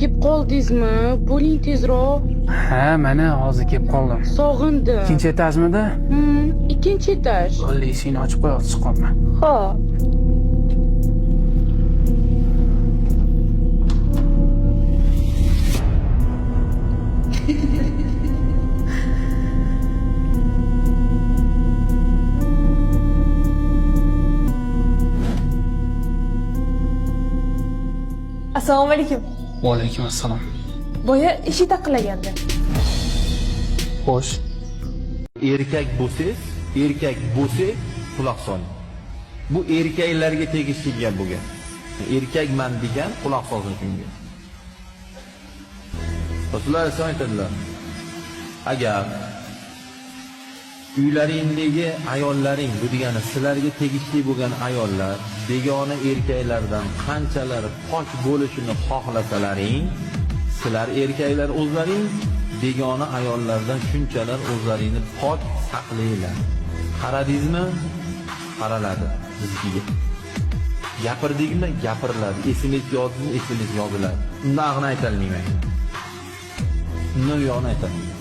Kelib qoldingizmi? Bo'ling tezroq. Ha, mana hozir kelib qoldim. Sog'indim. Ikkinchi etajmidi? Ikkinchi etaj. Eshikni ochib qo'yib chiqyapman. Xo'p. Assalomu alaykum. Va alaykum assalom. Boya eshik taqillagandi. Xo'sh. Erkak bo'lsa, quloq soling. Bu erkaklarga tegishli gap bo'lgan. Erkakman degan quloq solsin shunga. Rasululloh alayhi aytadilar: agar uylaringdagi ayollaring, bu degani sizlarga tegishli bo'lgan ayollar begona erkaklardan qanchalar pok bo'lishini xohlasalaring, sizlar erkaklar o'zlaring begona ayollardan shunchalar o'zlaringni pok saqlanglar. Qaradingizmi? Qaraladi bizga. Gapirdingmi? Gapiriladi. Esingiz yozdingmi? Esingiz yoziladi. Undag'ini aytolmayman. Uni yo'qni aytaman.